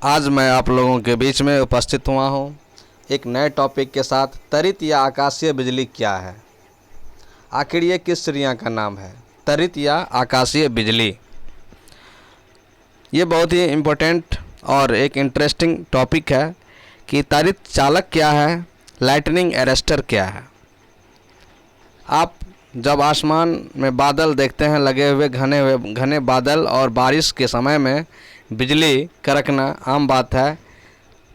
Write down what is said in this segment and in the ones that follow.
आज मैं आप लोगों के बीच में उपस्थित हुआ हूँ एक नए टॉपिक के साथ। त्वरित या आकाशीय बिजली क्या है? आखिर ये किस चिड़िया का नाम है? त्वरित या आकाशीय बिजली। ये बहुत ही इम्पोर्टेंट और एक इंटरेस्टिंग टॉपिक है कि त्वरित चालक क्या है, लाइटनिंग अरेस्टर क्या है। आप जब आसमान में बादल देखते हैं, लगे हुए घने बादल, और बारिश के समय में बिजली कड़कना आम बात है,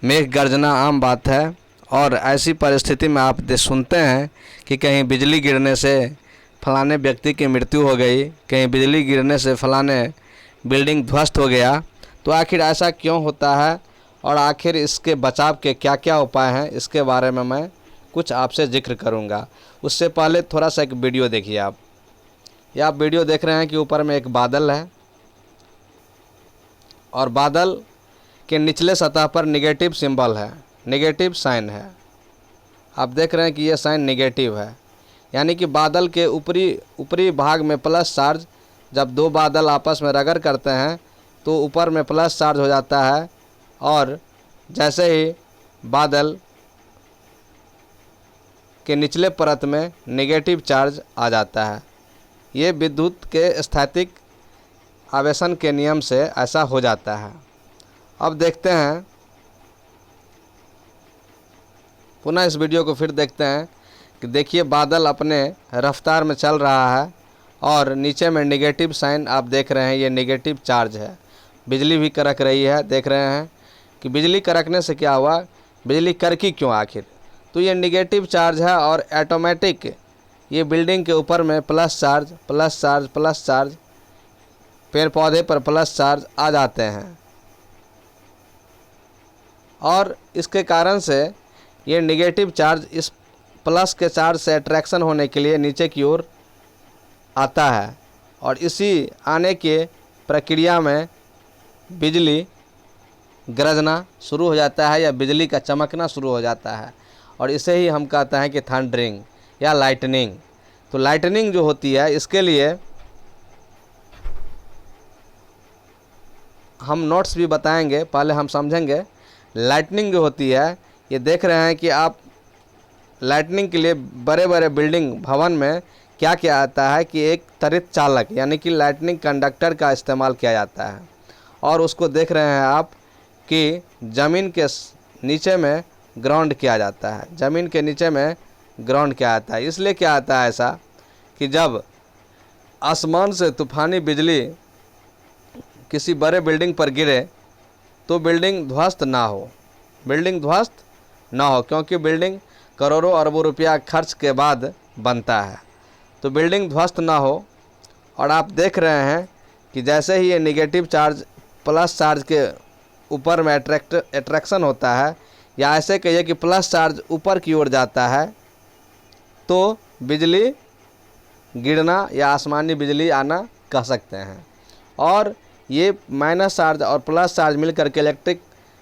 मेघ गर्जना आम बात है। और ऐसी परिस्थिति में आप सुनते हैं कि कहीं बिजली गिरने से फलाने व्यक्ति की मृत्यु हो गई, कहीं बिजली गिरने से फलाने बिल्डिंग ध्वस्त हो गया। तो आखिर ऐसा क्यों होता है और आखिर इसके बचाव के क्या क्या उपाय हैं, इसके बारे में मैं कुछ आपसे जिक्र करूंगा। उससे पहले थोड़ा सा एक वीडियो देखिए। आप वीडियो देख रहे हैं कि ऊपर में एक बादल है और बादल के निचले सतह पर निगेटिव सिंबल है, निगेटिव साइन है। आप देख रहे हैं कि यह साइन निगेटिव है, यानी कि बादल के ऊपरी भाग में प्लस चार्ज। जब दो बादल आपस में रगड़ करते हैं तो ऊपर में प्लस चार्ज हो जाता है, और जैसे ही बादल के निचले परत में नेगेटिव चार्ज आ जाता है। ये विद्युत के स्थैतिक आवेशन के नियम से ऐसा हो जाता है। अब देखते हैं, पुनः इस वीडियो को फिर देखते हैं कि देखिए बादल अपने रफ्तार में चल रहा है और नीचे में नेगेटिव साइन आप देख रहे हैं, ये नेगेटिव चार्ज है। बिजली भी कड़क रही है। देख रहे हैं कि बिजली कड़कने से क्या हुआ, बिजली कड़की क्यों आखिर? तो ये नेगेटिव चार्ज है और ऑटोमेटिक ये बिल्डिंग के ऊपर में plus charge plus charge plus charge, पेड़ पौधे पर प्लस चार्ज आ जाते हैं, और इसके कारण से ये नेगेटिव चार्ज इस प्लस के चार्ज से अट्रैक्शन होने के लिए नीचे की ओर आता है, और इसी आने के प्रक्रिया में बिजली गरजना शुरू हो जाता है या बिजली का चमकना शुरू हो जाता है, और इसे ही हम कहते हैं कि थंडरिंग या लाइटनिंग। तो लाइटनिंग जो होती है, इसके लिए हम नोट्स भी बताएंगे, पहले हम समझेंगे। लाइटनिंग जो होती है, ये देख रहे हैं कि आप लाइटनिंग के लिए बड़े बड़े बिल्डिंग भवन में क्या किया जाता है कि एक त्वरित चालक यानी कि लाइटनिंग कंडक्टर का इस्तेमाल किया जाता है, और उसको देख रहे हैं आप कि ज़मीन के नीचे में ग्राउंड किया जाता है, ज़मीन के नीचे में ग्राउंड किया जाता है। इसलिए क्या आता है ऐसा कि जब आसमान से तूफानी बिजली किसी बड़े बिल्डिंग पर गिरे तो बिल्डिंग ध्वस्त ना हो, बिल्डिंग ध्वस्त ना हो, क्योंकि बिल्डिंग करोड़ों अरबों रुपया खर्च के बाद बनता है। तो बिल्डिंग ध्वस्त ना हो। और आप देख रहे हैं कि जैसे ही ये नेगेटिव चार्ज प्लस चार्ज के ऊपर में अट्रैक्शन होता है, या ऐसे कहिए कि प्लस चार्ज ऊपर की ओर जाता है, तो बिजली गिरना या आसमानी बिजली आना कह सकते हैं। और ये माइनस चार्ज और प्लस चार्ज मिलकर के इलेक्ट्रिक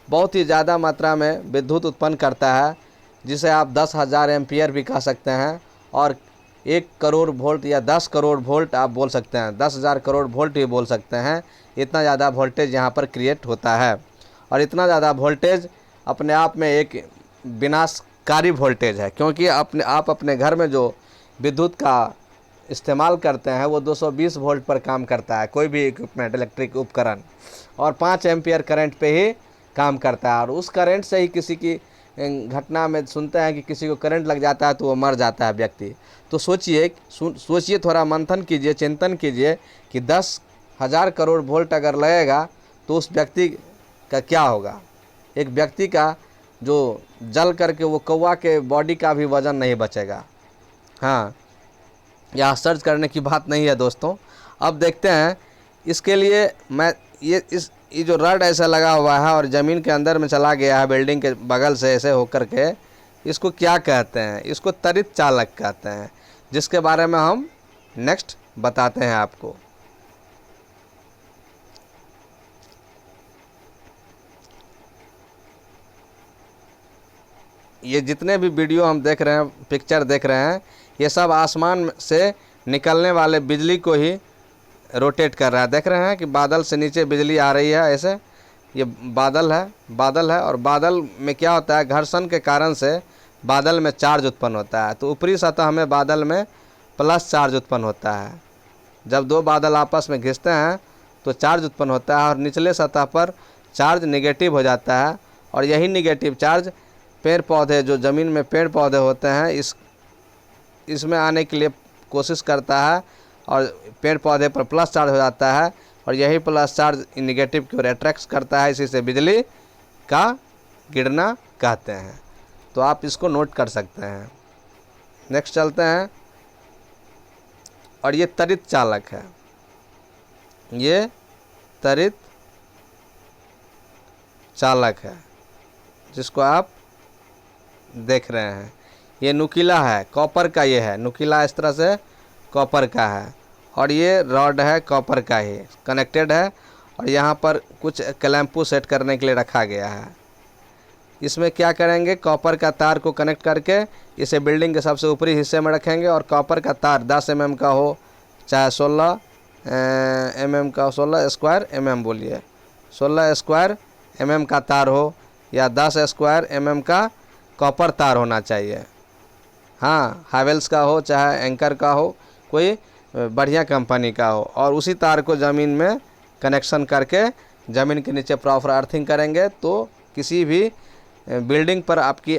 बहुत ही ज़्यादा मात्रा में विद्युत उत्पन्न करता है, जिसे आप 10,000 एम्पियर भी कह सकते हैं, और 1 करोड़ वोल्ट या 10 करोड़ वोल्ट आप बोल सकते हैं, 10,000 करोड़ वोल्ट भी बोल सकते हैं। इतना ज़्यादा वोल्टेज यहाँ पर क्रिएट होता है, और इतना ज़्यादा वोल्टेज अपने आप में एक विनाशकारी वोल्टेज है, क्योंकि आप अपने घर में जो विद्युत का इस्तेमाल करते हैं वो 220 वोल्ट पर काम करता है, कोई भी इक्विपमेंट, इलेक्ट्रिक उपकरण, और 5 एम्पियर करंट पे ही काम करता है। और उस करंट से ही किसी की घटना में सुनते हैं कि किसी को करंट लग जाता है तो वो मर जाता है व्यक्ति। तो सोचिए, थोड़ा मंथन कीजिए, चिंतन कीजिए कि 10,000 करोड़ वोल्ट अगर लगेगा तो उस व्यक्ति का क्या होगा। एक व्यक्ति का जो जल करके वो कौवा के बॉडी का भी वज़न नहीं बचेगा। हाँ, यह सर्च करने की बात नहीं है दोस्तों। अब देखते हैं इसके लिए मैं ये जो रड ऐसा लगा हुआ है और ज़मीन के अंदर में चला गया है बिल्डिंग के बगल से ऐसे होकर के, इसको क्या कहते हैं? इसको त्वरित चालक कहते हैं, जिसके बारे में हम नेक्स्ट बताते हैं आपको। ये जितने भी वीडियो हम देख रहे हैं, पिक्चर देख रहे हैं, ये सब आसमान से निकलने वाले बिजली को ही रोटेट कर रहा है। देख रहे हैं कि बादल से नीचे बिजली आ रही है ऐसे, ये बादल है और बादल में क्या होता है, घर्षण के कारण से बादल में चार्ज उत्पन्न होता है। तो ऊपरी सतह में बादल में प्लस चार्ज उत्पन्न होता है। जब दो बादल आपस में घिसते हैं तो चार्ज उत्पन्न होता है और निचले सतह पर चार्ज नेगेटिव हो जाता है। और यही नेगेटिव चार्ज पेड़ पौधे, जो ज़मीन में पेड़ पौधे होते हैं, इसमें आने के लिए कोशिश करता है और पेड़ पौधे पर प्लस चार्ज हो जाता है और यही प्लस चार्ज नेगेटिव की ओर अट्रैक्ट करता है। इसी से बिजली का गिरना कहते हैं। तो आप इसको नोट कर सकते हैं। नेक्स्ट चलते हैं। और ये त्वरित चालक है, ये त्वरित चालक है जिसको आप देख रहे हैं। ये नुकीला है, कॉपर का ये है, नुकीला इस तरह से कॉपर का है और ये रॉड है कॉपर का ही कनेक्टेड है। और यहाँ पर कुछ क्लैंपू सेट करने के लिए रखा गया है। इसमें क्या करेंगे, कॉपर का तार को कनेक्ट करके इसे बिल्डिंग के सबसे ऊपरी हिस्से में रखेंगे और कॉपर का तार 10 mm का हो चाहे 16 mm का, 16 स्क्वायर mm बोलिए, 16 स्क्वायर mm का तार हो या 10 स्क्वायर mm का कॉपर तार होना चाहिए। हाँ, हैवेल्स का हो चाहे एंकर का हो, कोई बढ़िया कंपनी का हो। और उसी तार को ज़मीन में कनेक्शन करके ज़मीन के नीचे प्रॉपर अर्थिंग करेंगे तो किसी भी बिल्डिंग पर आपकी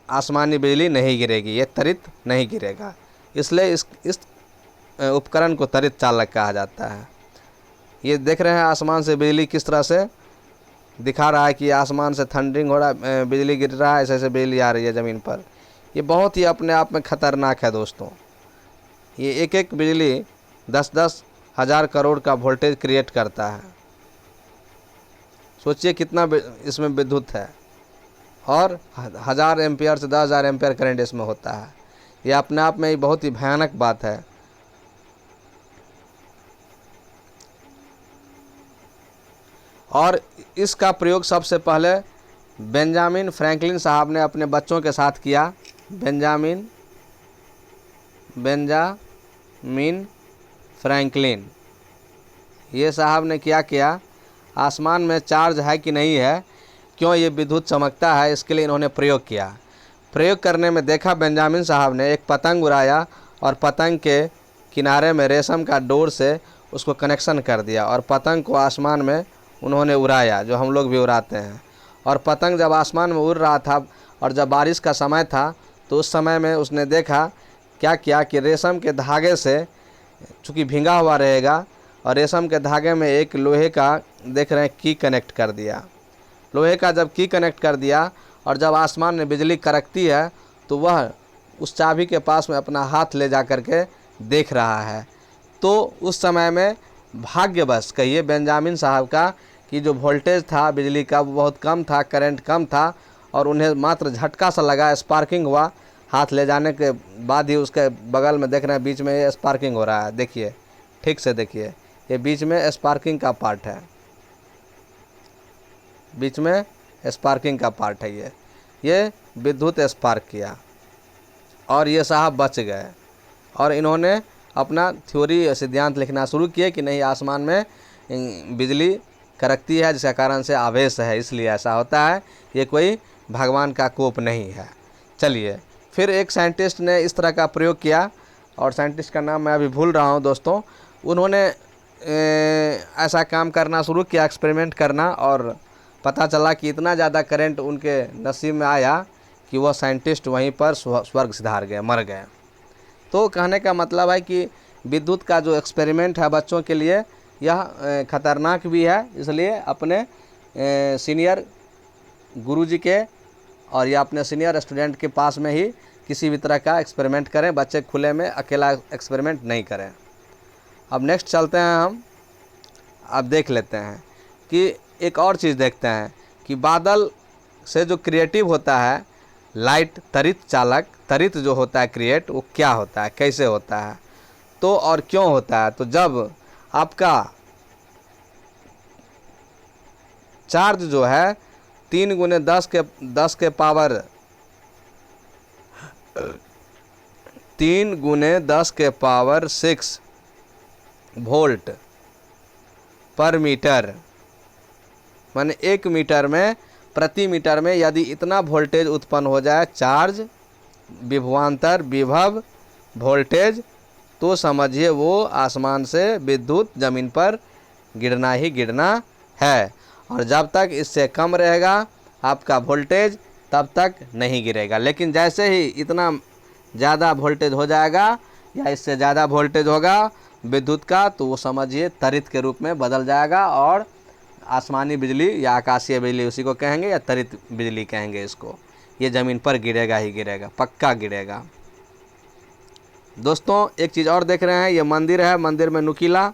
आसमानी बिजली नहीं गिरेगी, ये त्वरित नहीं गिरेगा। इसलिए इस उपकरण को त्वरित चालक कहा जाता है। ये देख रहे हैं आसमान से बिजली किस तरह से दिखा रहा है कि आसमान से थंडरिंग हो रहा है, बिजली गिर रहा है, ऐसे ऐसे बिजली आ रही है ज़मीन पर। ये बहुत ही अपने आप में ख़तरनाक है दोस्तों। ये एक एक बिजली 10-10 हज़ार करोड़ का वोल्टेज क्रिएट करता है। सोचिए कितना इसमें विद्युत है और 1000 एम्पियर से 10,000 एम्पियर करंट इसमें होता है। ये अपने आप में ही बहुत ही भयानक बात है। और इसका प्रयोग सबसे पहले बेंजामिन फ्रैंकलिन साहब ने अपने बच्चों के साथ किया। बेंजामिन फ्रैंकलिन, ये साहब ने क्या किया, आसमान में चार्ज है कि नहीं है, क्यों ये विद्युत चमकता है, इसके लिए इन्होंने प्रयोग किया। प्रयोग करने में देखा बेंजामिन साहब ने एक पतंग उड़ाया और पतंग के किनारे में रेशम का डोर से उसको कनेक्शन कर दिया और पतंग को आसमान में उन्होंने उड़ाया, जो हम लोग भी उड़ाते हैं। और पतंग जब आसमान में उड़ रहा था और जब बारिश का समय था तो उस समय में उसने देखा क्या किया कि रेशम के धागे से, चूँकि भींगा हुआ रहेगा, और रेशम के धागे में एक लोहे का देख रहे हैं की कनेक्ट कर दिया। लोहे का जब की कनेक्ट कर दिया और जब आसमान में बिजली कड़कती है तो वह उस चाबी के पास में अपना हाथ ले जा कर के देख रहा है। तो उस समय में भाग्यवश कहिए बेंजामिन साहब का कि जो वोल्टेज था बिजली का वो बहुत कम था, करंट कम था और उन्हें मात्र झटका सा लगा, स्पार्किंग हुआ। हाथ ले जाने के बाद ही उसके बगल में देख रहे हैं बीच में ये स्पार्किंग हो रहा है। देखिए, ठीक से देखिए, ये बीच में स्पार्किंग का पार्ट है, बीच में स्पार्किंग का पार्ट है। ये विद्युत स्पार्क किया और ये साहब बच गए। और इन्होंने अपना थ्योरी सिद्धांत लिखना शुरू किए कि नहीं, आसमान में बिजली कड़कती है जिसका कारण से आवेश है, इसलिए ऐसा होता है, ये कोई भगवान का कोप नहीं है। चलिए, फिर एक साइंटिस्ट ने इस तरह का प्रयोग किया और साइंटिस्ट का नाम मैं अभी भूल रहा हूँ दोस्तों। उन्होंने ऐसा काम करना शुरू किया, एक्सपेरिमेंट करना, और पता चला कि इतना ज़्यादा करंट उनके नसीब में आया कि वह साइंटिस्ट वहीं पर स्वर्ग सिधार गए, मर गए। तो कहने का मतलब है कि विद्युत का जो एक्सपेरिमेंट है बच्चों के लिए यह खतरनाक भी है, इसलिए अपने सीनियर गुरुजी के और या अपने सीनियर स्टूडेंट के पास में ही किसी भी तरह का एक्सपेरिमेंट करें। बच्चे खुले में अकेला एक्सपेरिमेंट नहीं करें। अब नेक्स्ट चलते हैं हम, अब देख लेते हैं कि एक और चीज़ देखते हैं कि बादल से जो क्रिएटिव होता है लाइट, त्वरित चालक, त्वरित जो होता है क्रिएट, वो क्या होता है, कैसे होता है, तो और क्यों होता है। तो जब आपका चार्ज जो है 3 गुने 10 के पावर 3 गुने 10 के पावर 6 वोल्ट पर मीटर माने 1 मीटर में, प्रति मीटर में यदि इतना वोल्टेज उत्पन्न हो जाए, चार्ज, विभवांतर, विभव, वोल्टेज, तो समझिए वो आसमान से विद्युत ज़मीन पर गिरना ही गिरना है। और जब तक इससे कम रहेगा आपका वोल्टेज तब तक नहीं गिरेगा। लेकिन जैसे ही इतना ज़्यादा वोल्टेज हो जाएगा या इससे ज़्यादा वोल्टेज होगा विद्युत का, तो वो समझिए त्वरित के रूप में बदल जाएगा और आसमानी बिजली या आकाशीय बिजली उसी को कहेंगे, या त्वरित बिजली कहेंगे इसको। ये ज़मीन पर गिरेगा ही गिरेगा, पक्का गिरेगा। दोस्तों एक चीज़ और देख रहे हैं, ये मंदिर है, मंदिर में नुकीला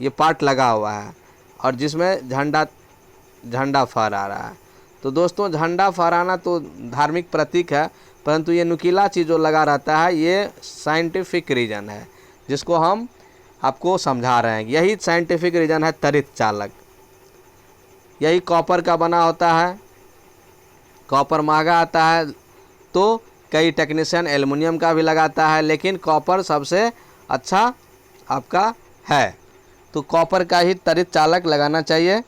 ये पार्ट लगा हुआ है और जिसमें झंडा फहरा रहा है। तो दोस्तों झंडा फहराना तो धार्मिक प्रतीक है, परंतु ये नुकीला चीज़ जो लगा रहता है ये साइंटिफिक रीज़न है, जिसको हम आपको समझा रहे हैं। यही साइंटिफिक रीज़न है त्वरित चालक। यही कॉपर का बना होता है, कॉपर महंगा आता है तो कई टेक्नीशियन एल्युमिनियम का भी लगाता है, लेकिन कॉपर सबसे अच्छा आपका है। तो कॉपर का ही त्वरित चालक लगाना चाहिए,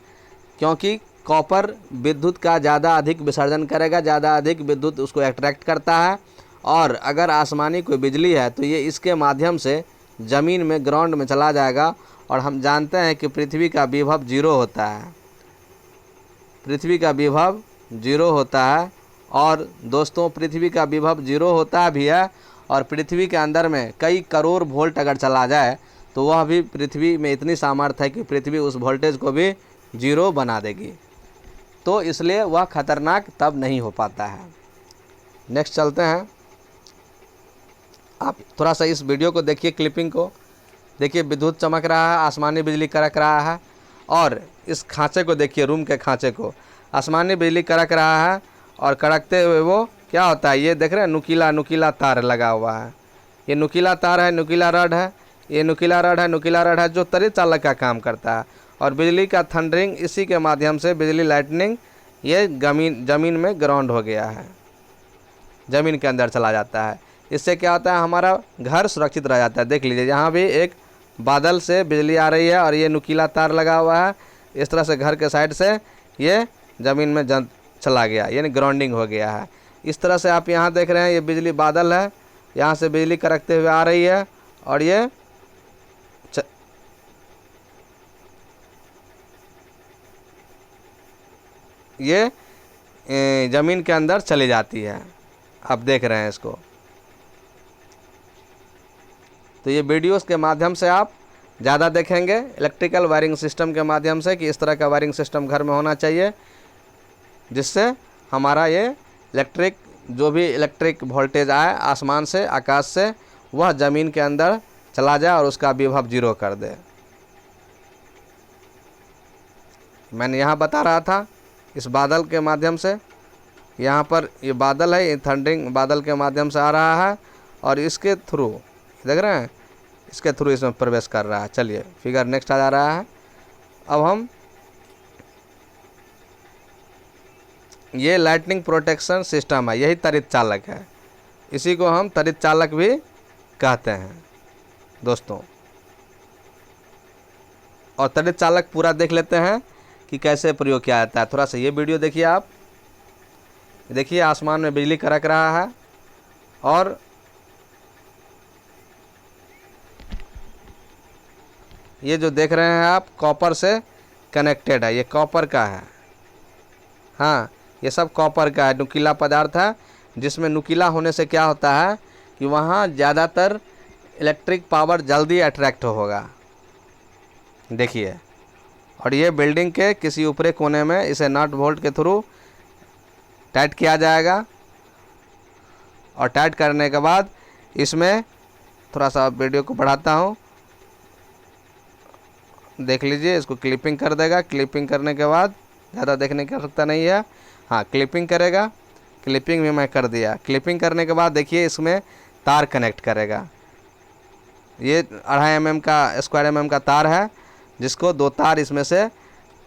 क्योंकि कॉपर विद्युत का ज़्यादा अधिक विसर्जन करेगा, ज़्यादा अधिक विद्युत उसको अट्रैक्ट करता है। और अगर आसमानी कोई बिजली है तो ये इसके माध्यम से ज़मीन में, ग्राउंड में चला जाएगा। और हम जानते हैं कि पृथ्वी का विभव 0 होता है, पृथ्वी का विभव 0 होता है। और दोस्तों पृथ्वी का विभव 0 होता भी है, और पृथ्वी के अंदर में कई करोड़ वोल्ट अगर चला जाए तो वह भी, पृथ्वी में इतनी सामर्थ्य है कि पृथ्वी उस वोल्टेज को भी 0 बना देगी। तो इसलिए वह खतरनाक तब नहीं हो पाता है। नेक्स्ट चलते हैं। आप थोड़ा सा इस वीडियो को देखिए, क्लिपिंग को देखिए। विद्युत चमक रहा है, आसमानी बिजली कड़क रहा है, और इस खांचे को देखिए, रूम के खांचे को। आसमानी बिजली कड़क रहा है और कड़कते हुए वो क्या होता है, ये देख रहे हैं नुकीला तार लगा हुआ है। ये नुकीला तार है, नुकीला रड है, ये नुकीला रड है जो त्वरित चालक का काम करता है। और बिजली का थंडरिंग, इसी के माध्यम से बिजली लाइटनिंग ये ज़मीन में ग्राउंड हो गया है, ज़मीन के अंदर चला जाता है। इससे क्या होता है, हमारा घर सुरक्षित रह जाता है। देख लीजिए यहाँ भी एक बादल से बिजली आ रही है और ये नुकीला तार लगा हुआ है। इस तरह से घर के साइड से ये ज़मीन में चला गया, यानी ग्राउंडिंग हो गया है। इस तरह से आप यहाँ देख रहे हैं, ये बिजली बादल है, यहाँ से बिजली कड़कते हुए आ रही है और ये ज़मीन के अंदर चली जाती है। आप देख रहे हैं इसको। तो ये वीडियोस के माध्यम से आप ज़्यादा देखेंगे, इलेक्ट्रिकल वायरिंग सिस्टम के माध्यम से, कि इस तरह का वायरिंग सिस्टम घर में होना चाहिए, जिससे हमारा ये जो भी इलेक्ट्रिक वोल्टेज आए आसमान से, आकाश से, वह ज़मीन के अंदर चला जाए और उसका विभव 0 कर दे। मैंने यहाँ बता रहा था इस बादल के माध्यम से, यहाँ पर ये बादल है, ये थंडरिंग बादल के माध्यम से आ रहा है और इसके थ्रू देख रहे हैं, इसके थ्रू इसमें प्रवेश कर रहा है। चलिए फिगर नेक्स्ट आ जा रहा है। अब हम ये लाइटनिंग प्रोटेक्शन सिस्टम है, यही त्वरित चालक है, इसी को हम त्वरित चालक भी कहते हैं दोस्तों। और त्वरित चालक पूरा देख लेते हैं कि कैसे प्रयोग किया जाता है। थोड़ा सा ये वीडियो देखिए आप। देखिए आसमान में बिजली कड़क रहा है और ये जो देख रहे हैं आप कॉपर से कनेक्टेड है, ये कॉपर का है। हाँ, ये सब कॉपर का है, नुकीला पदार्थ है, जिसमें नुकीला होने से क्या होता है कि वहाँ ज़्यादातर इलेक्ट्रिक पावर जल्दी अट्रैक्ट होगा। देखिए, और ये बिल्डिंग के किसी ऊपरी कोने में इसे नट बोल्ट के थ्रू टाइट किया जाएगा। और टाइट करने के बाद इसमें थोड़ा सा वीडियो को बढ़ाता हूँ, देख लीजिए, इसको क्लिपिंग कर देगा। क्लिपिंग करने के बाद ज़्यादा देखने की आवश्यकता नहीं है। हाँ, क्लिपिंग करेगा, क्लिपिंग भी मैं कर दिया। क्लिपिंग करने के बाद देखिए इसमें तार कनेक्ट करेगा। ये 2.5 mm का स्क्वायर mm का तार है, जिसको 2 तार इसमें से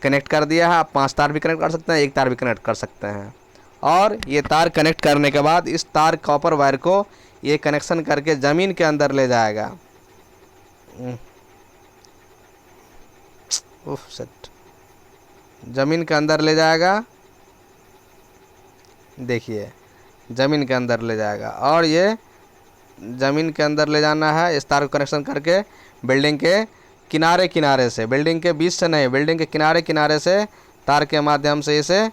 कनेक्ट कर दिया है। आप 5 तार भी कनेक्ट कर सकते हैं, 1 तार भी कनेक्ट कर सकते हैं। और ये तार कनेक्ट करने के बाद इस तार कॉपर वायर को ये कनेक्शन करके ज़मीन के अंदर ले जाएगा। सेट ज़मीन के अंदर ले जाएगा, देखिए ज़मीन के अंदर ले जाएगा। और ये ज़मीन के अंदर ले जाना है इस तार को कनेक्शन करके बिल्डिंग के किनारे किनारे से, बिल्डिंग के बीच से नहीं, बिल्डिंग के किनारे किनारे से तार के माध्यम से इसे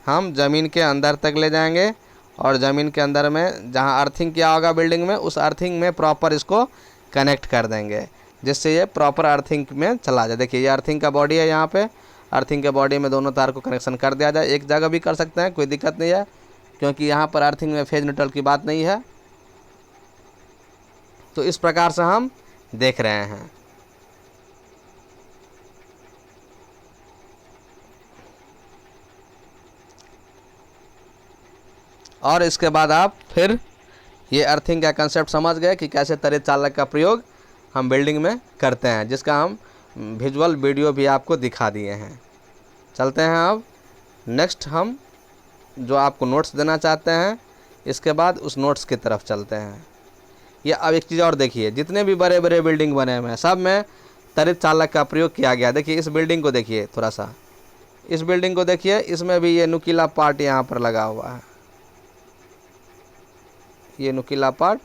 हम ज़मीन के अंदर तक ले जाएंगे। और ज़मीन के अंदर में जहाँ अर्थिंग किया होगा बिल्डिंग में, उस अर्थिंग में प्रॉपर इसको कनेक्ट कर देंगे, जिससे ये प्रॉपर अर्थिंग में चला जाए। देखिए ये अर्थिंग का बॉडी है, यहाँ पे अर्थिंग के बॉडी में दोनों तार को कनेक्शन कर दिया जाए। एक जगह भी कर सकते हैं, कोई दिक्कत नहीं है, क्योंकि यहाँ पर अर्थिंग में फेज न्यूट्रल की बात नहीं है। तो इस प्रकार से हम देख रहे हैं। और इसके बाद आप फिर ये अर्थिंग का कंसेप्ट समझ गए कि कैसे त्वरित चालक का प्रयोग हम बिल्डिंग में करते हैं, जिसका हम विजुअल वीडियो भी आपको दिखा दिए हैं। चलते हैं अब नेक्स्ट हम जो आपको नोट्स देना चाहते हैं, इसके बाद उस नोट्स की तरफ चलते हैं। ये अब एक चीज़ और देखिए, जितने भी बड़े बड़े बिल्डिंग बने हुए हैं सब में त्वरित चालक का प्रयोग किया गया। देखिए इस बिल्डिंग को देखिए, थोड़ा सा इस बिल्डिंग को देखिए, इसमें भी ये नुकीला पार्ट यहाँ पर लगा हुआ है। ये नुकीला पार्ट,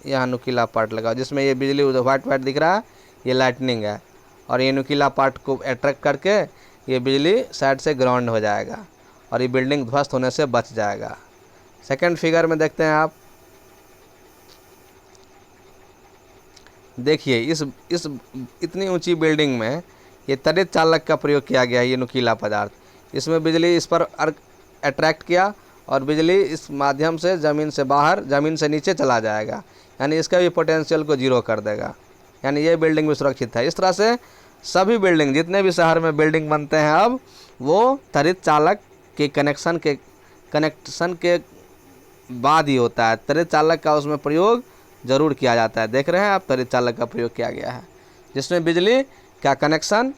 यहाँ नुकीला पार्ट लगा, जिसमें ये बिजली वाइट वाइट दिख रहा है, ये लाइटनिंग है। और ये नुकीला पार्ट को अट्रैक्ट करके ये बिजली साइड से ग्राउंड हो जाएगा और ये बिल्डिंग ध्वस्त होने से बच जाएगा। सेकंड फिगर में देखते हैं आप, देखिए इस इतनी ऊंची बिल्डिंग में ये त्वरित चालक का प्रयोग किया गया है। ये नुकीला पदार्थ, इसमें बिजली इस पर अट्रैक्ट किया और बिजली इस माध्यम से ज़मीन से बाहर, ज़मीन से नीचे चला जाएगा, यानी इसका भी पोटेंशियल को जीरो कर देगा, यानी ये बिल्डिंग भी सुरक्षित है। इस तरह से सभी बिल्डिंग, जितने भी शहर में बिल्डिंग बनते हैं अब, वो त्वरित चालक के कनेक्शन के बाद ही होता है। त्वरित चालक का उसमें प्रयोग ज़रूर किया जाता है। देख रहे हैं आप, त्वरित चालक का प्रयोग किया गया है, जिसमें बिजली का कनेक्शन,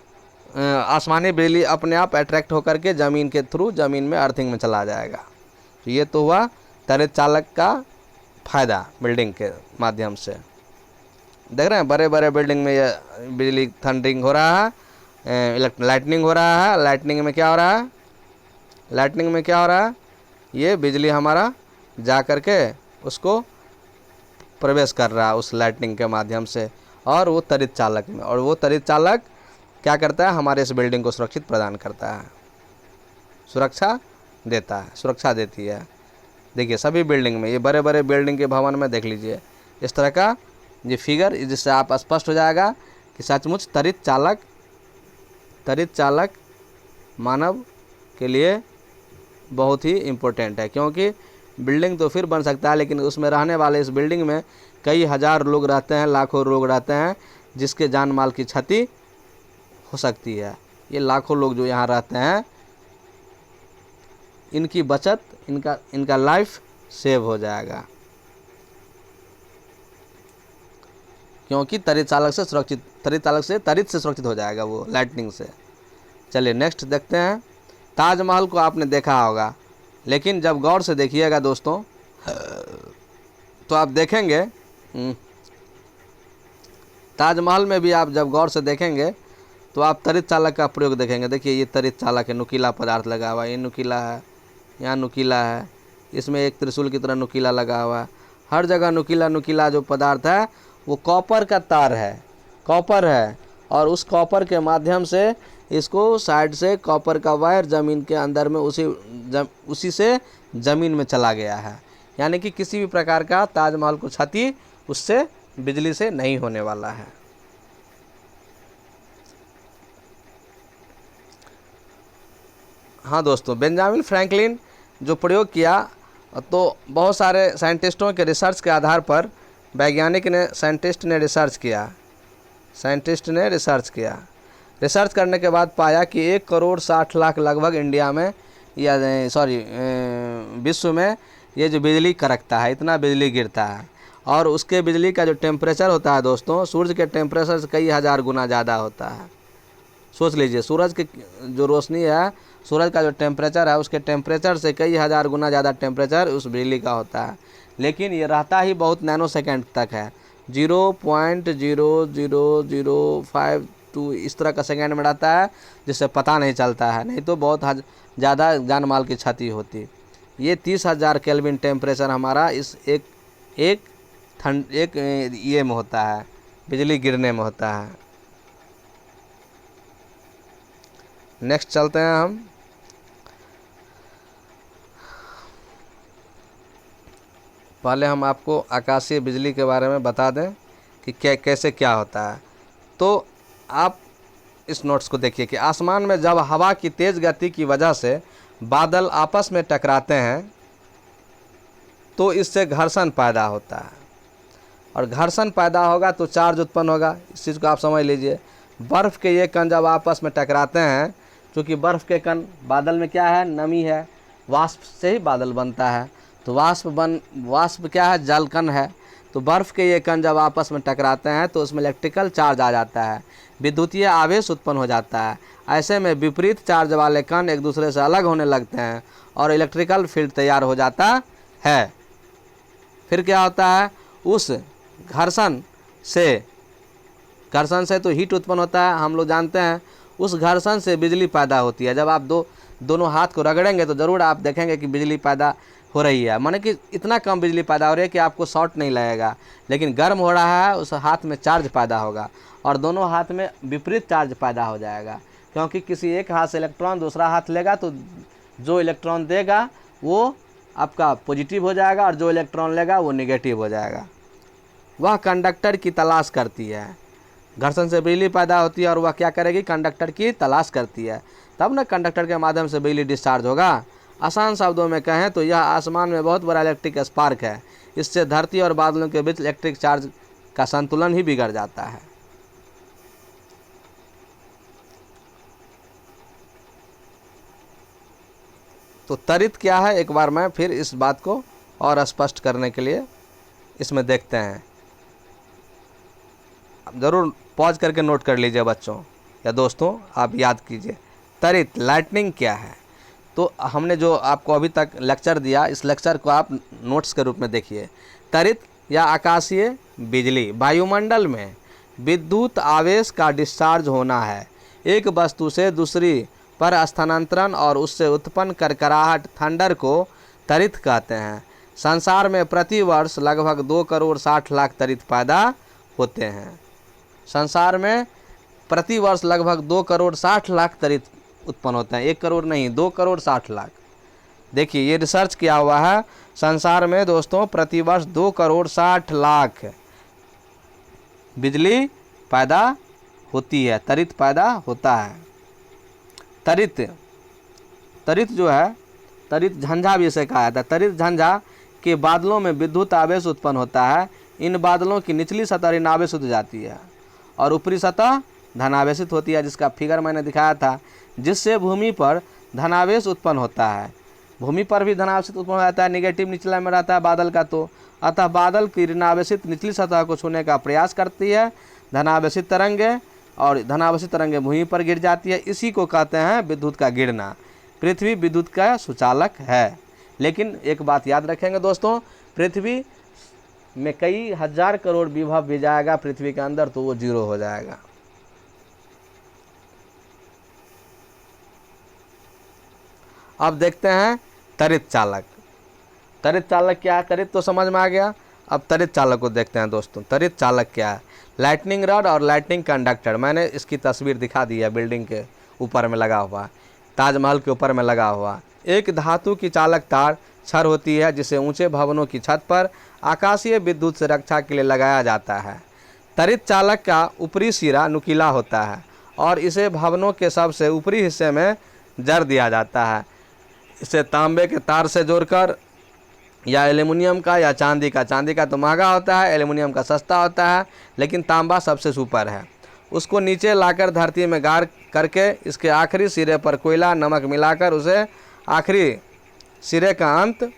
आसमानी बिजली अपने आप अट्रैक्ट होकर के ज़मीन के थ्रू ज़मीन में अर्थिंग में चला जाएगा। तो ये तो हुआ त्वरित चालक का फ़ायदा बिल्डिंग के माध्यम से। देख रहे हैं बड़े बड़े बिल्डिंग में ये बिजली थंडरिंग हो रहा है, लाइटनिंग हो रहा है। लाइटनिंग में क्या हो रहा है, लाइटनिंग में क्या हो रहा है, ये बिजली हमारा जा कर के उसको प्रवेश कर रहा है उस लाइटनिंग के माध्यम से, और वो त्वरित चालक में, और वो त्वरित चालक क्या करता है, हमारे इस बिल्डिंग को सुरक्षित प्रदान करता है, सुरक्षा देता है, सुरक्षा देती है। देखिए सभी बिल्डिंग में, ये बड़े बड़े बिल्डिंग के भवन में देख लीजिए इस तरह का ये फिगर, जिससे आप स्पष्ट हो जाएगा कि सचमुच त्वरित चालक मानव के लिए बहुत ही इम्पोर्टेंट है। क्योंकि बिल्डिंग तो फिर बन सकता है, लेकिन उसमें रहने वाले, इस बिल्डिंग में कई हज़ार लोग रहते हैं, लाखों लोग रहते हैं, जिसके जान माल की क्षति हो सकती है। ये लाखों लोग जो यहाँ रहते हैं, इनकी बचत, इनका लाइफ सेव हो जाएगा, क्योंकि त्वरित से सुरक्षित हो जाएगा वो लाइटनिंग से। चलिए नेक्स्ट देखते हैं। ताजमहल को आपने देखा होगा, लेकिन जब गौर से देखिएगा दोस्तों, तो आप देखेंगे ताजमहल में भी आप जब गौर से देखेंगे तो आप त्वरित चालक का प्रयोग देखेंगे। देखिए ये त्वरित चालक है, नुकीला पदार्थ लगा हुआ है, ये नुकीला है, यहाँ नुकीला है, इसमें एक त्रिशूल की तरह नुकीला लगा हुआ है। हर जगह नुकीला जो पदार्थ है वो कॉपर का तार है, कॉपर है, और उस कॉपर के माध्यम से इसको साइड से कॉपर का वायर ज़मीन के अंदर में उसी से ज़मीन में चला गया है, यानी कि किसी भी प्रकार का ताजमहल को क्षति उससे, बिजली से नहीं होने वाला है। हाँ दोस्तों, बेंजामिन फ्रैंकलिन जो प्रयोग किया, तो बहुत सारे साइंटिस्टों के रिसर्च के आधार पर साइंटिस्ट ने रिसर्च किया। रिसर्च करने के बाद पाया कि 1,60,00,000 लगभग इंडिया में, या विश्व में ये जो बिजली कड़कता है, इतना बिजली गिरता है, और उसके बिजली का जो टेम्परेचर होता है दोस्तों, सूरज के टेम्परेचर से कई हज़ार गुना ज़्यादा होता है। सोच लीजिए, सूरज की जो रोशनी है, सूरज का जो टेम्परेचर है, उसके टेम्परेचर से कई हज़ार गुना ज़्यादा टेम्परेचर उस बिजली का होता है, लेकिन ये रहता ही बहुत नैनो सेकेंड तक है, 0.0005 तो इस तरह का सेकेंड में रहता है जिससे पता नहीं चलता है, नहीं तो बहुत ज़्यादा जान माल की क्षति होती। ये 30,000 केल्विन टेम्परेचर हमारा इस एक ये में होता है, बिजली गिरने में होता है। नेक्स्ट चलते हैं हम। पहले हम आपको आकाशीय बिजली के बारे में बता दें कि कैसे क्या होता है। तो आप इस नोट्स को देखिए कि आसमान में जब हवा की तेज़ गति की वजह से बादल आपस में टकराते हैं तो इससे घर्षण पैदा होता है, और घर्षण पैदा होगा तो चार्ज उत्पन्न होगा। इस चीज़ को आप समझ लीजिए। बर्फ़ के ये कण जब आपस में टकराते हैं, क्योंकि बर्फ़ के कण, बादल में क्या है, नमी है, वाष्प से ही बादल बनता है, तो वाष्प क्या है, जल कण है। तो बर्फ़ के ये कण जब आपस में टकराते हैं तो उसमें इलेक्ट्रिकल चार्ज आ जाता है, विद्युतीय आवेश उत्पन्न हो जाता है। ऐसे में विपरीत चार्ज वाले कण एक दूसरे से अलग होने लगते हैं और इलेक्ट्रिकल फील्ड तैयार हो जाता है। फिर क्या होता है, उस घर्षण से तो हीट उत्पन्न होता है, हम लोग जानते हैं। उस घर्षण से बिजली पैदा होती है। जब आप दोनों हाथ को रगड़ेंगे तो ज़रूर आप देखेंगे कि बिजली पैदा हो रही है, माने कि इतना कम बिजली पैदा हो रही है कि आपको शॉर्ट नहीं लगेगा, लेकिन गर्म हो रहा है, उस हाथ में चार्ज पैदा होगा और दोनों हाथ में विपरीत चार्ज पैदा हो जाएगा। क्योंकि किसी एक हाथ से इलेक्ट्रॉन दूसरा हाथ लेगा तो जो इलेक्ट्रॉन देगा वो आपका पॉजिटिव हो जाएगा और जो इलेक्ट्रॉन लेगा वो नेगेटिव हो जाएगा। वह कंडक्टर की तलाश करती है। घर्षण से बिजली पैदा होती है और वह क्या करेगी, कंडक्टर की तलाश करती है, तब ना कंडक्टर के माध्यम से बिजली डिस्चार्ज होगा। आसान शब्दों में कहें तो यह आसमान में बहुत बड़ा इलेक्ट्रिक स्पार्क है। इससे धरती और बादलों के बीच इलेक्ट्रिक चार्ज का संतुलन ही बिगड़ जाता है। तो त्वरित क्या है, एक बार मैं फिर इस बात को और स्पष्ट करने के लिए इसमें देखते हैं। ज़रूर पॉज करके नोट कर लीजिए बच्चों या दोस्तों, आप याद कीजिए त्वरित लाइटनिंग क्या है। तो हमने जो आपको अभी तक लेक्चर दिया, इस लेक्चर को आप नोट्स के रूप में देखिए। त्वरित या आकाशीय बिजली वायुमंडल में विद्युत आवेश का डिस्चार्ज होना है। एक वस्तु से दूसरी पर स्थानांतरण और उससे उत्पन्न करकराहट, थंडर को त्वरित कहते हैं। संसार में प्रति वर्ष लगभग 2 करोड़ 60 लाख त्वरित पैदा होते हैं। संसार में प्रति वर्ष लगभग 2 करोड़ 60 लाख त्वरित उत्पन्न होते हैं। 1 करोड़ नहीं, 2 करोड़ 60 लाख। देखिए ये रिसर्च किया हुआ है। संसार में दोस्तों प्रति वर्ष 2 करोड़ 60 लाख बिजली पैदा होती है, त्वरित पैदा होता है। त्वरित जो है, त्वरित झंझा भी इसे कहा जाता है। त्वरित झंझा के बादलों में विद्युत आवेश उत्पन्न होता है। इन बादलों की निचली सतह ऋणावेशित हो जाती है और ऊपरी सतह धनावेशित होती है, जिसका फिगर मैंने दिखाया था, जिससे भूमि पर धनावेश उत्पन्न होता है। भूमि पर भी धनावेशित उत्पन्न हो जाता है, निगेटिव निचला में रहता है बादल का। तो अतः बादल की ऋणावेशित निचली सतह को छूने का प्रयास करती है धनावेशित तरंगें, और धनावेशित तरंगें भूमि पर गिर जाती है। इसी को कहते हैं विद्युत का गिरना। पृथ्वी विद्युत का सुचालक है, लेकिन एक बात याद रखेंगे दोस्तों, पृथ्वी में कई हजार करोड़ विभव भी जाएगा पृथ्वी के अंदर तो वो जीरो हो जाएगा। अब देखते हैं त्वरित चालक। त्वरित चालक क्या है, त्वरित तो समझ में आ गया। अब त्वरित चालक को देखते हैं दोस्तों। त्वरित चालक क्या है, लाइटनिंग रॉड और लाइटनिंग कंडक्टर। मैंने इसकी तस्वीर दिखा दी है, बिल्डिंग के ऊपर में लगा हुआ, ताजमहल के ऊपर में लगा हुआ। एक धातु की चालक तार छड़ होती है जिसे ऊंचे भवनों की छत पर आकाशीय विद्युत से रक्षा के लिए लगाया जाता है। त्वरित चालक का ऊपरी सिरा नुकीला होता है और इसे भवनों के सबसे ऊपरी हिस्से में जड़ दिया जाता है। इसे तांबे के तार से जोड़कर या एल्युमिनियम का या चांदी का तो महंगा होता है, एल्युमिनियम का सस्ता होता है, लेकिन तांबा सबसे सुपर है। उसको नीचे लाकर धरती में गाड़ करके इसके आखिरी सिरे पर कोयला नमक मिलाकर उसे आखिरी सिरे का अंत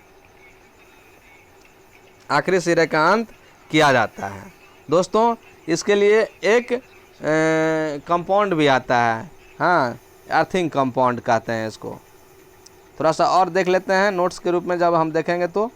किया जाता है। दोस्तों इसके लिए एक कंपाउंड भी आता है, हाँ, अर्थिंग कंपाउंड कहते हैं इसको। थोड़ा सा और देख लेते हैं नोट्स के रूप में जब हम देखेंगे तो।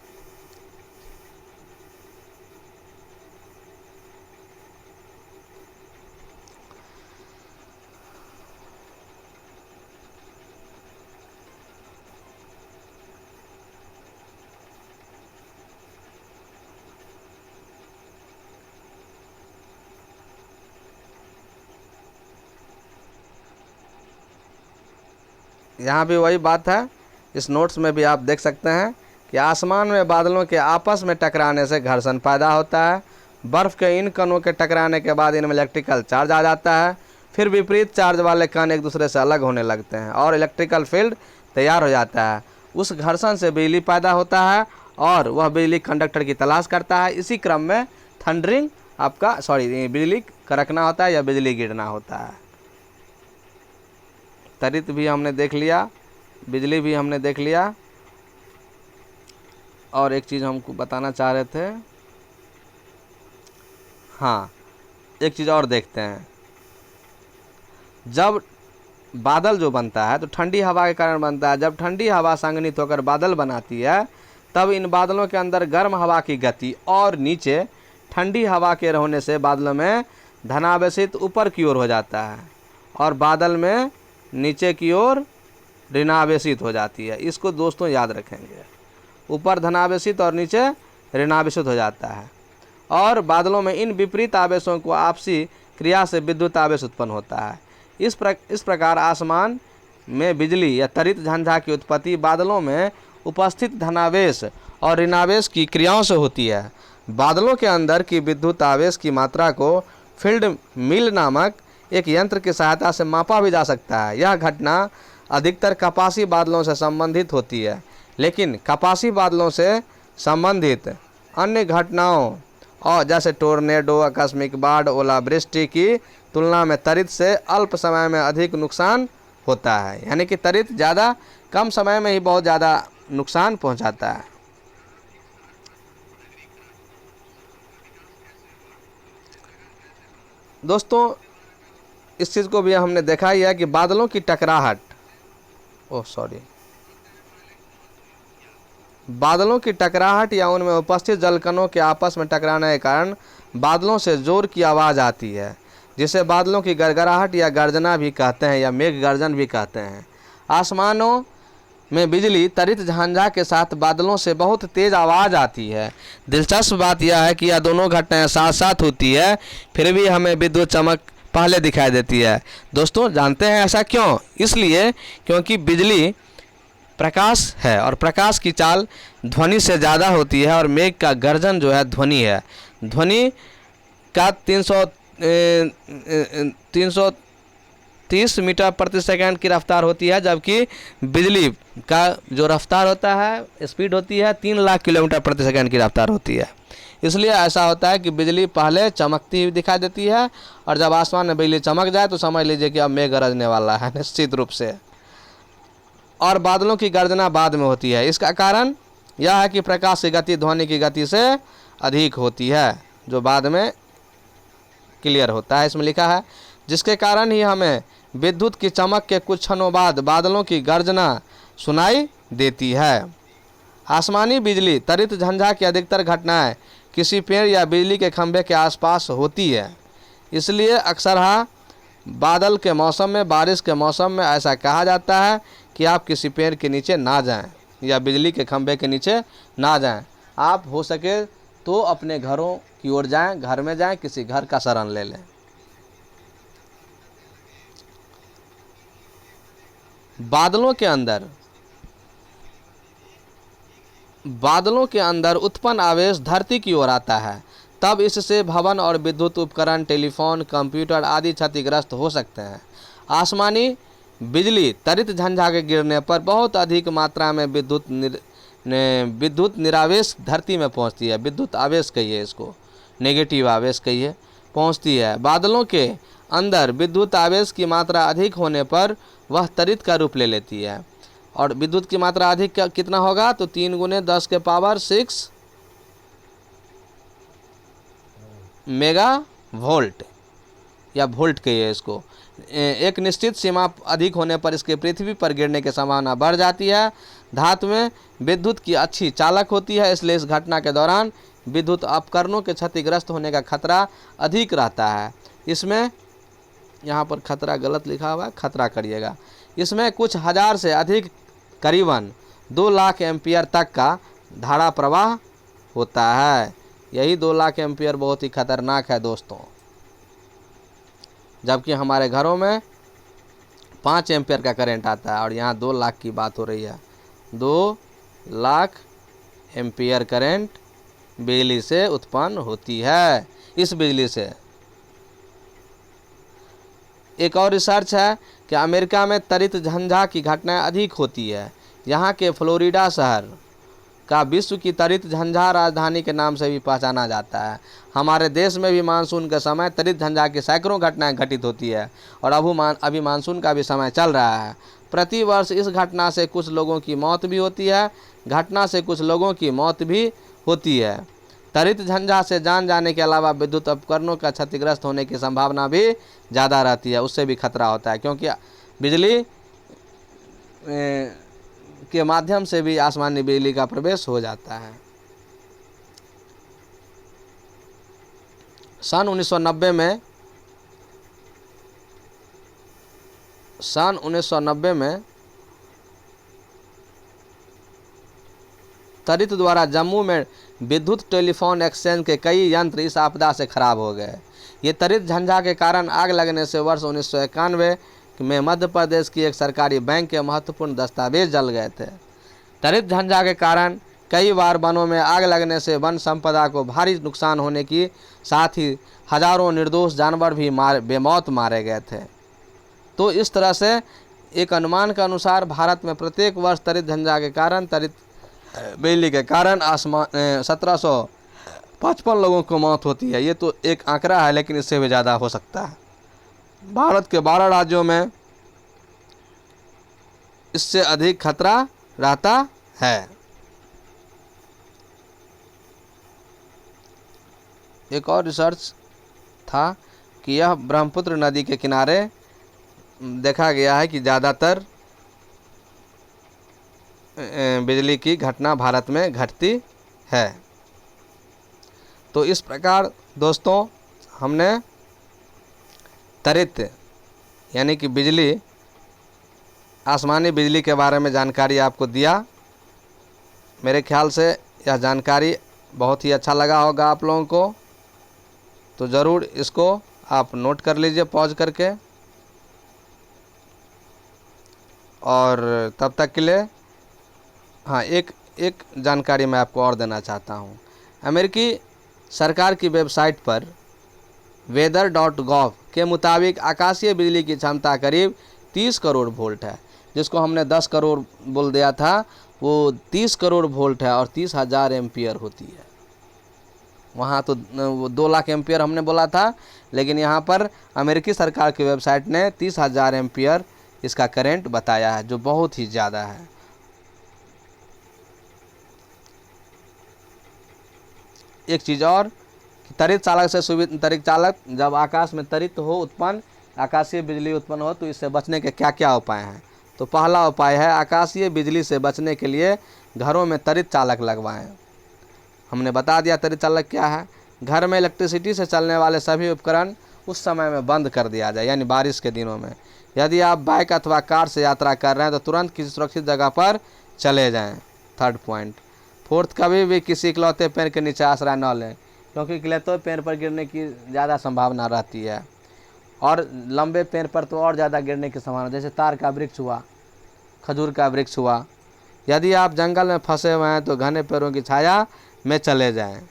यहाँ भी वही बात है, इस नोट्स में भी आप देख सकते हैं कि आसमान में बादलों के आपस में टकराने से घर्षण पैदा होता है। बर्फ़ के इन कणों के टकराने के बाद इनमें इलेक्ट्रिकल चार्ज आ जाता है, फिर विपरीत चार्ज वाले कण एक दूसरे से अलग होने लगते हैं और इलेक्ट्रिकल फील्ड तैयार हो जाता है। उस घर्षण से बिजली पैदा होता है और वह बिजली कंडक्टर की तलाश करता है। इसी क्रम में थंडरिंग बिजली कड़कना होता है या बिजली गिरना होता है। त्वरित भी हमने देख लिया, बिजली भी हमने देख लिया, और एक चीज़ हमको बताना चाह रहे थे। हाँ, एक चीज़ और देखते हैं। जब बादल जो बनता है तो ठंडी हवा के कारण बनता है। जब ठंडी हवा संघनित होकर बादल बनाती है तब इन बादलों के अंदर गर्म हवा की गति और नीचे ठंडी हवा के रहने से बादलों में धनावेशित ऊपर की ओर हो जाता है और बादल में नीचे की ओर ऋणावेशित हो जाती है। इसको दोस्तों याद रखेंगे, ऊपर धनावेशित और नीचे ऋणावेशित हो जाता है। और बादलों में इन विपरीत आवेशों को आपसी क्रिया से विद्युत आवेश उत्पन्न होता है। इस प्रकार आसमान में बिजली या त्वरित झंझा की उत्पत्ति बादलों में उपस्थित धनावेश और ऋणावेश की क्रियाओं से होती है। बादलों के अंदर की विद्युत आवेश की मात्रा को फील्ड मिल नामक एक यंत्र की सहायता से मापा भी जा सकता है। यह घटना अधिकतर कपासी बादलों से संबंधित होती है, लेकिन कपासी बादलों से संबंधित अन्य घटनाओं और जैसे टोर्नेडो, आकस्मिक बाढ़, ओलावृष्टि की तुलना में त्वरित से अल्प समय में अधिक नुकसान होता है। यानी कि त्वरित ज़्यादा कम समय में ही बहुत ज़्यादा नुकसान पहुंचाता है। दोस्तों, इस चीज़ को भी हमने देखा ही है कि बादलों की टकराहट बादलों की टकराहट या उनमें उपस्थित जलकणों के आपस में टकराने के कारण बादलों से जोर की आवाज़ आती है, जिसे बादलों की गड़गड़ाहट या गर्जना भी कहते हैं या मेघ गर्जन भी कहते हैं। आसमानों में बिजली त्वरित झंझा के साथ बादलों से बहुत तेज़ आवाज़ आती है। दिलचस्प बात यह है कि यह दोनों घटनाएं साथ साथ होती है, फिर भी हमें विद्युत चमक पहले दिखाई देती है। दोस्तों, जानते हैं ऐसा क्यों? इसलिए क्योंकि बिजली प्रकाश है और प्रकाश की चाल ध्वनि से ज़्यादा होती है और मेघ का गर्जन जो है ध्वनि है। ध्वनि का 330 मीटर प्रति सेकंड की रफ्तार होती है, जबकि बिजली का जो रफ्तार होता है, स्पीड होती है 3 लाख किलोमीटर प्रति सेकंड की रफ्तार होती है। इसलिए ऐसा होता है कि बिजली पहले चमकती हुई दिखाई देती है और जब आसमान में बिजली चमक जाए तो समझ लीजिए कि अब मेघ गरजने वाला है निश्चित रूप से। और बादलों की गर्जना बाद में होती है। इसका कारण यह है कि प्रकाश की गति ध्वनि की गति से अधिक होती है, जो बाद में क्लियर होता है। इसमें लिखा है, जिसके कारण ही हमें विद्युत की चमक के कुछ क्षणों बाद बादलों की गर्जना सुनाई देती है। आसमानी बिजली त्वरित झंझा की अधिकतर घटनाएं किसी पेड़ या बिजली के खंभे के आसपास होती है। इसलिए अक्सर बादल के मौसम में, बारिश के मौसम में ऐसा कहा जाता है कि आप किसी पेड़ के नीचे ना जाएं या बिजली के खंभे के नीचे ना जाएं। आप हो सके तो अपने घरों की ओर जाएं, घर में जाएं, किसी घर का शरण ले लें। बादलों के अंदर उत्पन्न आवेश धरती की ओर आता है, तब इससे भवन और विद्युत उपकरण, टेलीफोन, कंप्यूटर आदि क्षतिग्रस्त हो सकते हैं। आसमानी बिजली त्वरित झंझा के गिरने पर बहुत अधिक मात्रा में विद्युत निरावेश धरती में पहुंचती है। विद्युत आवेश कहिए इसको, नेगेटिव आवेश कहिए, पहुंचती है। बादलों के अंदर विद्युत आवेश की मात्रा अधिक होने पर वह त्वरित का रूप ले लेती है। और विद्युत की मात्रा अधिक कितना होगा? तो 3 × 10⁶ मेगा वोल्ट या वोल्ट कहिए इसको। एक निश्चित सीमा अधिक होने पर इसके पृथ्वी पर गिरने की संभावना बढ़ जाती है। धातु में विद्युत की अच्छी चालक होती है, इसलिए इस घटना के दौरान विद्युत उपकरणों के क्षतिग्रस्त होने का खतरा अधिक रहता है। इसमें यहाँ पर खतरा गलत लिखा हुआ है, खतरा करिएगा। इसमें कुछ हज़ार से अधिक, करीबन 2 लाख एम्पियर तक का धारा प्रवाह होता है। यही 2 लाख एम्पियर बहुत ही खतरनाक है दोस्तों। जबकि हमारे घरों में 5 एम्पियर का करंट आता है, और यहाँ 2 लाख की बात हो रही है। 2 लाख एम्पियर करंट बिजली से उत्पन्न होती है। इस बिजली से एक और रिसर्च है कि अमेरिका में त्वरित झंझा की घटनाएं अधिक होती है। यहाँ के फ्लोरिडा शहर का विश्व की त्वरित झंझा राजधानी के नाम से भी पहचाना जाता है। हमारे देश में भी मानसून के समय त्वरित झंझा की सैकड़ों घटनाएं घटित होती है, और अभी मानसून का भी समय चल रहा है। प्रतिवर्ष इस घटना से कुछ लोगों की मौत भी होती है। त्वरित झंझा से जान जाने के अलावा विद्युत उपकरणों का क्षतिग्रस्त होने की संभावना भी ज़्यादा रहती है, उससे भी खतरा होता है, क्योंकि बिजली के माध्यम से भी आसमानी बिजली का प्रवेश हो जाता है। सन 1990 में त्वरित द्वारा जम्मू में विद्युत टेलीफोन एक्सचेंज के कई यंत्र इस आपदा से खराब हो गए। ये त्वरित झंझा के कारण आग लगने से वर्ष 1991 में मध्य प्रदेश की एक सरकारी बैंक के महत्वपूर्ण दस्तावेज जल गए थे। त्वरित झंझा के कारण कई बार वनों में आग लगने से वन संपदा को भारी नुकसान होने की साथ ही हजारों निर्दोष जानवर भी बेमौत मारे गए थे। तो इस तरह से एक अनुमान के अनुसार भारत में प्रत्येक वर्ष त्वरित झंझा के कारण त्वरित बिजली के कारण 1755 लोगों को मौत होती है। ये तो एक आंकड़ा है, लेकिन इससे भी ज़्यादा हो सकता है। भारत के 12 राज्यों में इससे अधिक खतरा रहता है। एक और रिसर्च था कि यह ब्रह्मपुत्र नदी के किनारे देखा गया है कि ज़्यादातर बिजली की घटना भारत में घटती है। तो इस प्रकार दोस्तों हमने त्वरित यानी कि बिजली, आसमानी बिजली के बारे में जानकारी आपको दिया। मेरे ख्याल से यह जानकारी बहुत ही अच्छा लगा होगा आप लोगों को, तो ज़रूर इसको आप नोट कर लीजिए पॉज करके। और तब तक के लिए हाँ, एक जानकारी मैं आपको और देना चाहता हूँ। अमेरिकी सरकार की वेबसाइट पर weather.gov के मुताबिक आकाशीय बिजली की क्षमता करीब 30 करोड़ वोल्ट है। जिसको हमने 10 करोड़ बोल दिया था, वो 30 करोड़ वोल्ट है और 30,000 एम्पियर होती है। वहाँ तो 2 लाख एम्पियर हमने बोला था, लेकिन यहाँ पर अमेरिकी सरकार की वेबसाइट ने 30,000 एम्पियर इसका करंट बताया है, जो बहुत ही ज़्यादा है। एक चीज़ और, त्वरित चालक जब आकाश में त्वरित हो उत्पन्न, आकाशीय बिजली उत्पन्न हो, तो इससे बचने के क्या क्या उपाय हैं। तो पहला उपाय है, आकाशीय बिजली से बचने के लिए घरों में त्वरित चालक लगवाएं। हमने बता दिया त्वरित चालक क्या है। घर में इलेक्ट्रिसिटी से चलने वाले सभी उपकरण उस समय में बंद कर दिया जाए, यानी बारिश के दिनों में। यदि आप बाइक अथवा कार से यात्रा कर रहे हैं तो तुरंत किसी सुरक्षित जगह पर चले जाएं। 3rd point. 4th, कभी भी किसी इकलौते पेड़ के नीचे आश्रय न लें, क्योंकि इकलौते पेड़ पर गिरने की ज़्यादा संभावना रहती है, और लंबे पेड़ पर तो और ज़्यादा गिरने की संभावना, जैसे तार का वृक्ष हुआ, खजूर का वृक्ष हुआ। यदि आप जंगल में फंसे हुए हैं तो घने पेड़ों की छाया में चले जाएं।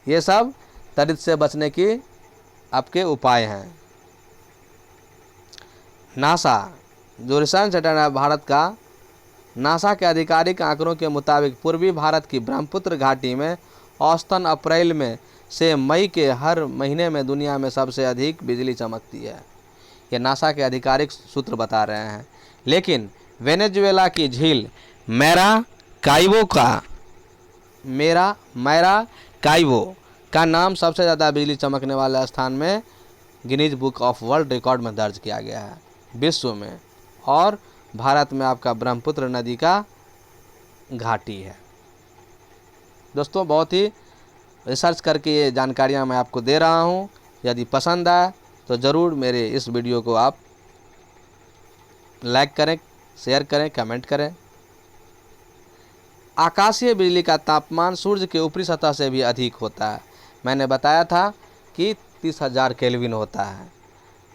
ये सब त्वरित से बचने की आपके उपाय हैं। नासा, जो रिसर्च सेंटर है भारत का, नासा के आधिकारिक आंकड़ों के मुताबिक पूर्वी भारत की ब्रह्मपुत्र घाटी में औसतन अप्रैल में से मई के हर महीने में दुनिया में सबसे अधिक बिजली चमकती है। ये नासा के आधिकारिक सूत्र बता रहे हैं। लेकिन वेनेजुएला की झील मैराकाइबो का नाम सबसे ज़्यादा बिजली चमकने वाले स्थान में Guinness book of world record में दर्ज किया गया है विश्व में। और भारत में आपका ब्रह्मपुत्र नदी का घाटी है। दोस्तों, बहुत ही रिसर्च करके ये जानकारियाँ मैं आपको दे रहा हूँ। यदि पसंद आए तो ज़रूर मेरे इस वीडियो को आप लाइक करें, शेयर करें, कमेंट करें। आकाशीय बिजली का तापमान सूर्य के ऊपरी सतह से भी अधिक होता है। मैंने बताया था कि 30,000 केल्विन होता है।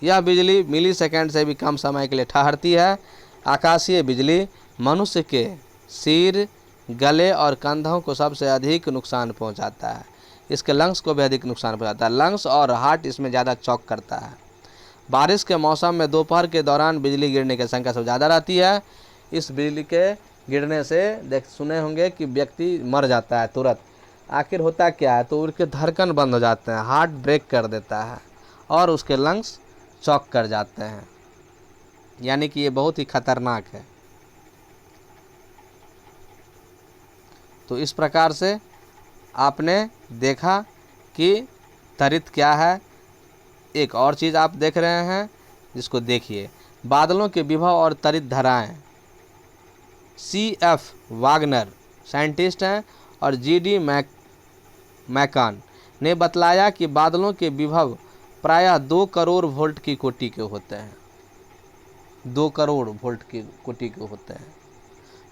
यह बिजली मिली सेकेंड से भी कम समय के लिए ठहरती है। आकाशीय बिजली मनुष्य के सिर, गले और कंधों को सबसे अधिक नुकसान पहुंचाता है। इसके लंग्स को भी अधिक नुकसान पहुंचाता है। लंग्स और हार्ट इसमें ज़्यादा चौक करता है। बारिश के मौसम में दोपहर के दौरान बिजली गिरने की संख्या सबसे ज़्यादा रहती है। इस बिजली के गिरने से सुने होंगे कि व्यक्ति मर जाता है तुरंत। आखिर होता क्या है, तो उनके धड़कन बंद हो जाते हैं, हार्ट ब्रेक कर देता है और उसके लंग्स चौक कर जाते हैं। यानी कि ये बहुत ही खतरनाक है। तो इस प्रकार से आपने देखा कि त्वरित क्या है। एक और चीज़ आप देख रहे हैं जिसको देखिए, बादलों के विभव और त्वरित धाराएं। C.F. वागनर साइंटिस्ट हैं और G.D. मैकन ने बतलाया कि बादलों के विभव प्रायः 2 करोड़ वोल्ट की कोटि के होते हैं। 2 करोड़ वोल्ट की कोटि के होते हैं।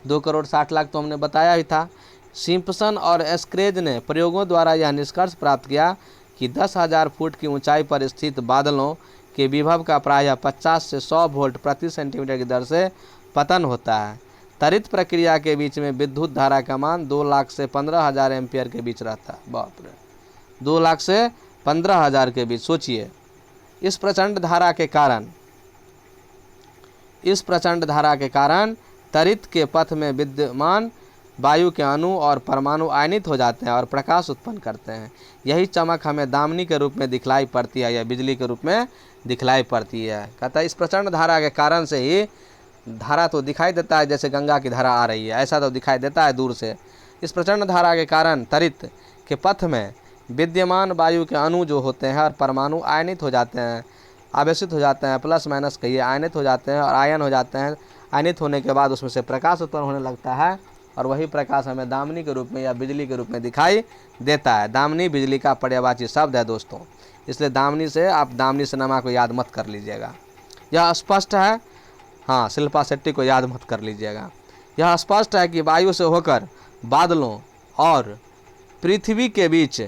2 करोड़ 60 लाख तो हमने बताया ही था। सिम्पसन और एस्क्रेज ने प्रयोगों द्वारा यह निष्कर्ष प्राप्त किया कि 10,000 फुट की ऊंचाई पर स्थित बादलों के विभव का प्रायः 50 से 100 वोल्ट प्रति सेंटीमीटर की दर से पतन होता है। त्वरित प्रक्रिया के बीच में विद्युत धारा का मान 2 लाख से 15,000 एम्पियर के बीच रहता है। बाप रे, 2 लाख से 15,000 के बीच। सोचिए, इस प्रचंड धारा के कारण त्वरित के पथ में विद्यमान वायु के अणु और परमाणु आयनित हो जाते हैं और प्रकाश उत्पन्न करते हैं। यही चमक हमें दामिनी के रूप में दिखलाई पड़ती है या बिजली के रूप में दिखलाई पड़ती है। कहता है इस प्रचंड धारा के कारण से ही धारा तो दिखाई देता है, जैसे गंगा की धारा आ रही है, ऐसा तो दिखाई देता है दूर से। इस प्रचंड धारा के कारण त्वरित के पथ में विद्यमान वायु के अणु जो होते हैं और परमाणु आयनित हो जाते हैं, आवेशित हो जाते हैं, प्लस माइनस कहिए, आयनित हो जाते हैं और आयन हो जाते हैं। आयनित होने के बाद उसमें से प्रकाश उत्पन्न होने लगता है और वही प्रकाश हमें दामिनी के रूप में या बिजली के रूप में दिखाई देता है। दामिनी बिजली का पर्यायवाची शब्द है दोस्तों, इसलिए दामिनी से आप दामिनी सिनेमा को याद मत कर लीजिएगा। यह स्पष्ट है, हाँ, शिल्पा शेट्टी को याद मत कर लीजिएगा। यह स्पष्ट है कि वायु से होकर बादलों और पृथ्वी के बीच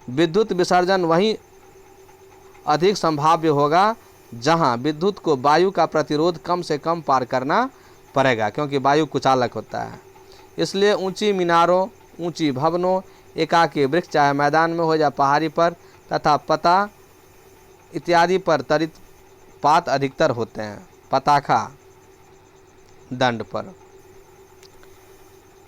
विद्युत विसर्जन वहीं अधिक संभाव्य होगा जहां विद्युत को वायु का प्रतिरोध कम से कम पार करना पड़ेगा, क्योंकि वायु कुचालक होता है। इसलिए ऊंची मीनारों, ऊंची भवनों, एकाकी वृक्ष चाहे मैदान में हो या पहाड़ी पर तथा पता इत्यादि पर त्वरित पात अधिकतर होते हैं। पताखा दंड पर।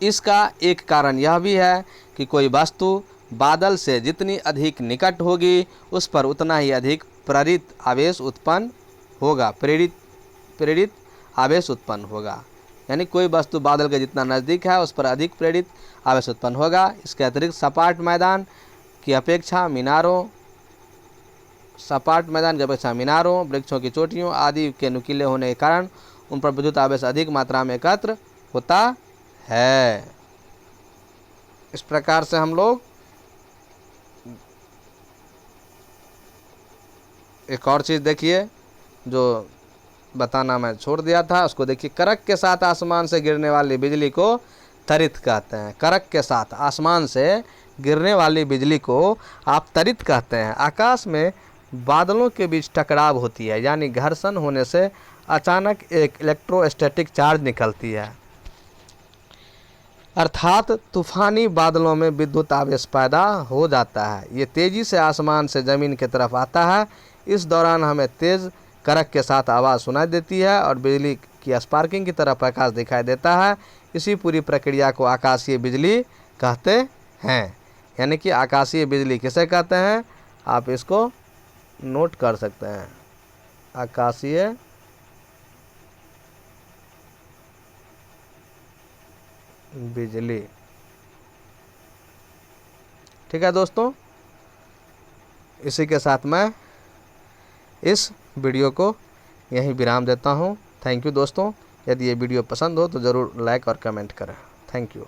इसका एक कारण यह भी है कि कोई वस्तु बादल से जितनी अधिक निकट होगी उस पर उतना ही अधिक प्रेरित आवेश उत्पन्न होगा। यानी कोई वस्तु बादल के जितना नज़दीक है उस पर अधिक प्रेरित आवेश उत्पन्न होगा। इसके अतिरिक्त सपाट मैदान की अपेक्षा मीनारों, वृक्षों की चोटियों आदि के नुकीले होने के कारण उन पर विद्युत आवेश अधिक मात्रा में एकत्र होता है। इस प्रकार से हम लोग एक और चीज़ देखिए जो बताना मैं छोड़ दिया था, उसको देखिए। करक के साथ आसमान से गिरने वाली बिजली को त्वरित कहते हैं। करक के साथ आसमान से गिरने वाली बिजली को आप त्वरित कहते हैं। आकाश में बादलों के बीच टकराव होती है, यानी घर्षण होने से अचानक एक इलेक्ट्रोस्टैटिक चार्ज निकलती है, अर्थात तूफानी बादलों में विद्युत आवेश पैदा हो जाता है। ये तेज़ी से आसमान से ज़मीन की तरफ आता है। इस दौरान हमें तेज़ करक के साथ आवाज़ सुनाई देती है और बिजली की स्पार्किंग की तरह प्रकाश दिखाई देता है। इसी पूरी प्रक्रिया को आकाशीय बिजली कहते हैं। यानी कि आकाशीय बिजली किसे कहते हैं, आप इसको नोट कर सकते हैं। आकाशीय बिजली। ठीक है दोस्तों, इसी के साथ मैं इस वीडियो को यहीं विराम देता हूं। थैंक यू दोस्तों। यदि ये वीडियो पसंद हो तो ज़रूर लाइक और कमेंट करें। Thank you.